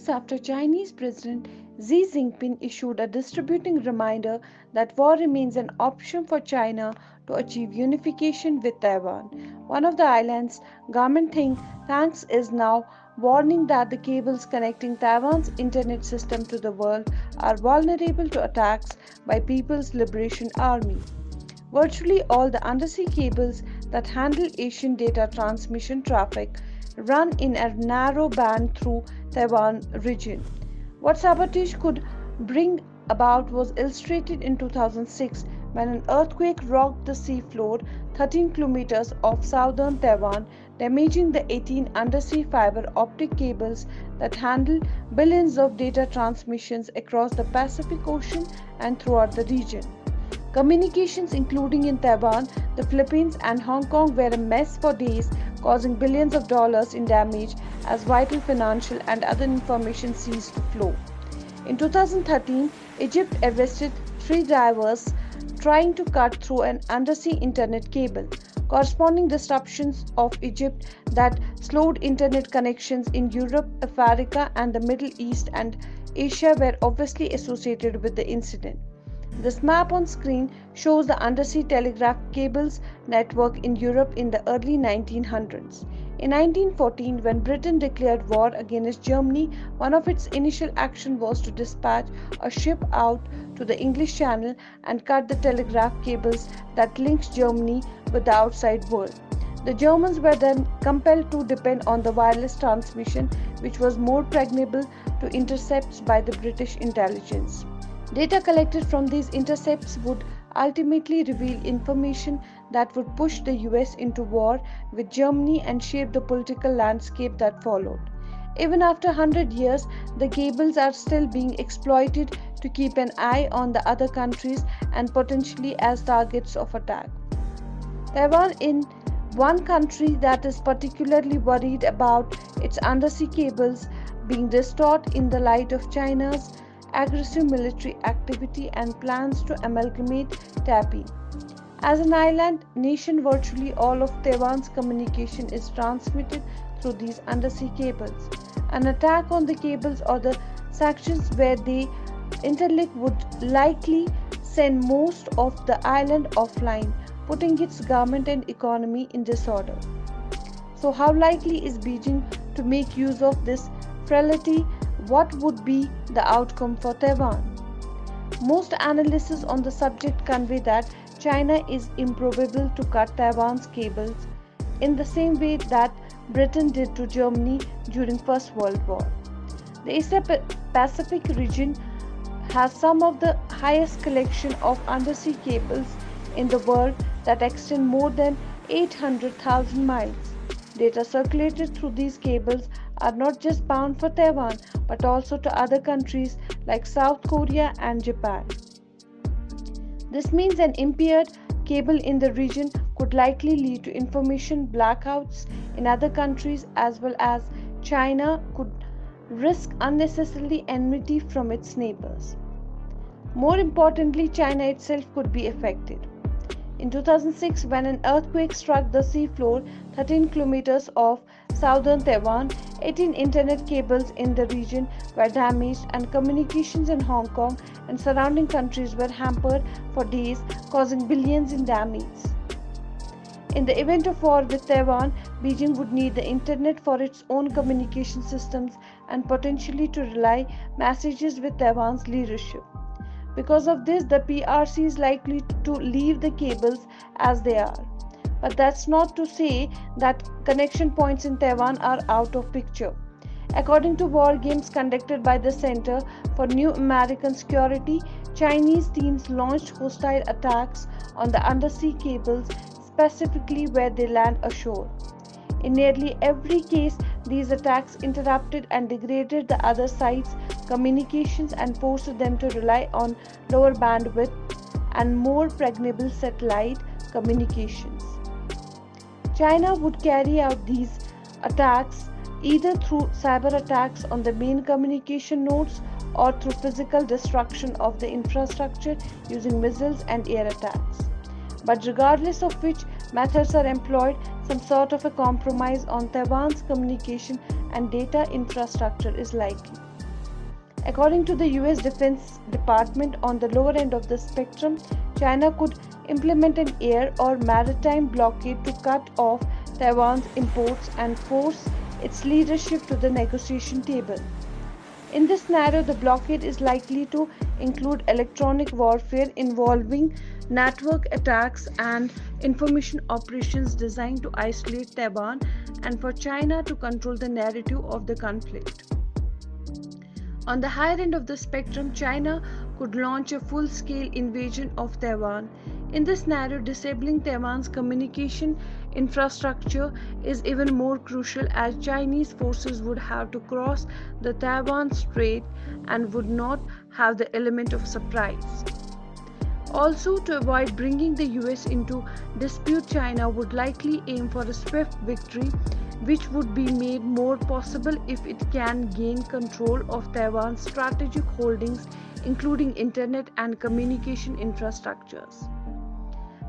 weeks after Chinese President Xi Jinping issued a distributing reminder that war remains an option for China to achieve unification with Taiwan. One of the island's government think tanks is now warning that the cables connecting Taiwan's internet system to the world are vulnerable to attacks by People's Liberation Army. Virtually all the undersea cables that handle Asian data transmission traffic run in a narrow band through Taiwan region. What sabotage could bring about was illustrated in 2006 when an earthquake rocked the seafloor 13 kilometers off southern Taiwan, damaging the 18 undersea fiber optic cables that handle billions of data transmissions across the Pacific Ocean and throughout the region. Communications, including in Taiwan, the Philippines, and Hong Kong, were a mess for days, causing billions of dollars in damage as vital financial and other information ceased to flow. In 2013, Egypt arrested 3 divers trying to cut through an undersea internet cable. Corresponding disruptions of Egypt that slowed internet connections in Europe, Africa, and the Middle East and Asia were obviously associated with the incident. This map on screen shows the undersea telegraph cables network in Europe in the early 1900s. In 1914, when Britain declared war against Germany, one of its initial actions was to dispatch a ship out to the English Channel and cut the telegraph cables that linked Germany with the outside world. The Germans were then compelled to depend on the wireless transmission, which was more pregnable to intercepts by the British intelligence. Data collected from these intercepts would ultimately reveal information that would push the US into war with Germany and shape the political landscape that followed. Even after 100 years, the cables are still being exploited to keep an eye on the other countries and potentially as targets of attack. Taiwan is one country that is particularly worried about its undersea cables being distorted in the light of China's aggressive military activity and plans to amalgamate Taipei. As an island nation, virtually all of Taiwan's communication is transmitted through these undersea cables. An attack on the cables or the sections where they interlink would likely send most of the island offline, putting its government and economy in disorder. So, how likely is Beijing to make use of this frailty? What would be the outcome for Taiwan? Most analysis on the subject convey that China is improbable to cut Taiwan's cables in the same way that Britain did to Germany during First World War. The Asia Pacific region has some of the highest collection of undersea cables in the world that extend more than 800,000 miles. Data circulated through these cables are not just bound for Taiwan but also to other countries like South Korea and Japan. This means an impaired cable in the region could likely lead to information blackouts in other countries, as well as China could risk unnecessarily enmity from its neighbors. More importantly, China itself could be affected. In 2006, when an earthquake struck the seafloor 13 kilometers off southern Taiwan, 18 internet cables in the region were damaged and communications in Hong Kong and surrounding countries were hampered for days, causing billions in damage. In the event of war with Taiwan, Beijing would need the internet for its own communication systems and potentially to relay messages with Taiwan's leadership. Because of this, the PRC is likely to leave the cables as they are. But that's not to say that connection points in Taiwan are out of picture. According to war games conducted by the Center for New American Security, Chinese teams launched hostile attacks on the undersea cables, specifically where they land ashore. In nearly every case, these attacks interrupted and degraded the other side's communications and forced them to rely on lower bandwidth and more pregnable satellite communications. China would carry out these attacks either through cyber attacks on the main communication nodes or through physical destruction of the infrastructure using missiles and air attacks. But regardless of which methods are employed, some sort of a compromise on Taiwan's communication and data infrastructure is likely. According to the US Defense Department, on the lower end of the spectrum, China could implement an air or maritime blockade to cut off Taiwan's imports and force its leadership to the negotiation table. In this scenario, the blockade is likely to include electronic warfare involving network attacks and information operations designed to isolate Taiwan and for China to control the narrative of the conflict. On the higher end of the spectrum, China could launch a full-scale invasion of Taiwan. In this scenario, disabling Taiwan's communication infrastructure is even more crucial as Chinese forces would have to cross the Taiwan Strait and would not have the element of surprise. Also, to avoid bringing the US into dispute, China would likely aim for a swift victory, which would be made more possible if it can gain control of Taiwan's strategic holdings, including internet and communication infrastructures.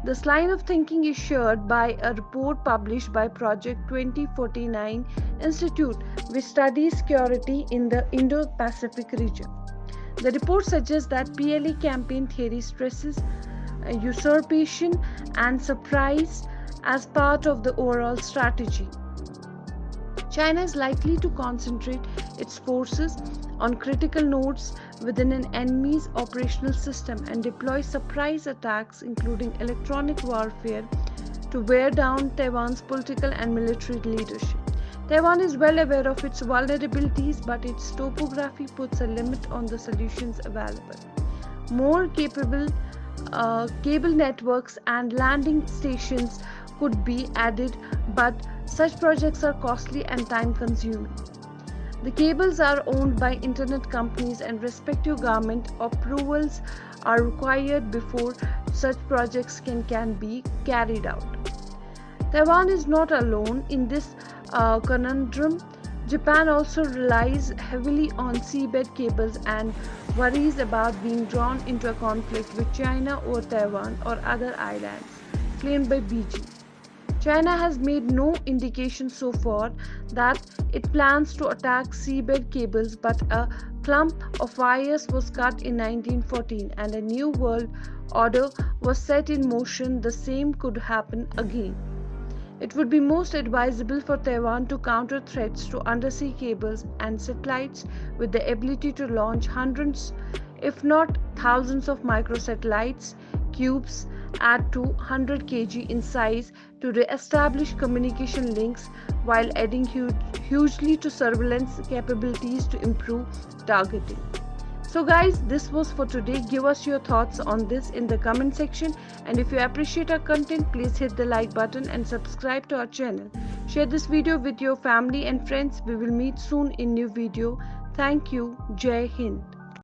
This line of thinking is shared by a report published by Project 2049 Institute, which studies security in the Indo-Pacific region. The report suggests that PLA campaign theory stresses usurpation and surprise as part of the overall strategy. China is likely to concentrate its forces on critical nodes within an enemy's operational system and deploy surprise attacks, including electronic warfare, to wear down Taiwan's political and military leadership. Taiwan is well aware of its vulnerabilities, but its topography puts a limit on the solutions available. More capable cable networks and landing stations could be added, but such projects are costly and time-consuming. The cables are owned by internet companies and respective government approvals are required before such projects can be carried out. Taiwan is not alone in this conundrum. Japan also relies heavily on seabed cables and worries about being drawn into a conflict with China over Taiwan or other islands claimed by Beijing. China has made no indication so far that it plans to attack seabed cables, but a clump of wires was cut in 1914 and a new world order was set in motion. The same could happen again. It would be most advisable for Taiwan to counter threats to undersea cables and satellites with the ability to launch hundreds, if not thousands, of microsatellites cubes at 200 kg in size to re-establish communication links while adding hugely to surveillance capabilities to improve targeting. So guys, this was for today. Give us your thoughts on this in the comment section, and if you appreciate our content, please hit the like button and subscribe to our channel. Share this video with your family and friends. We will meet soon in new video. Thank you. Jai Hind.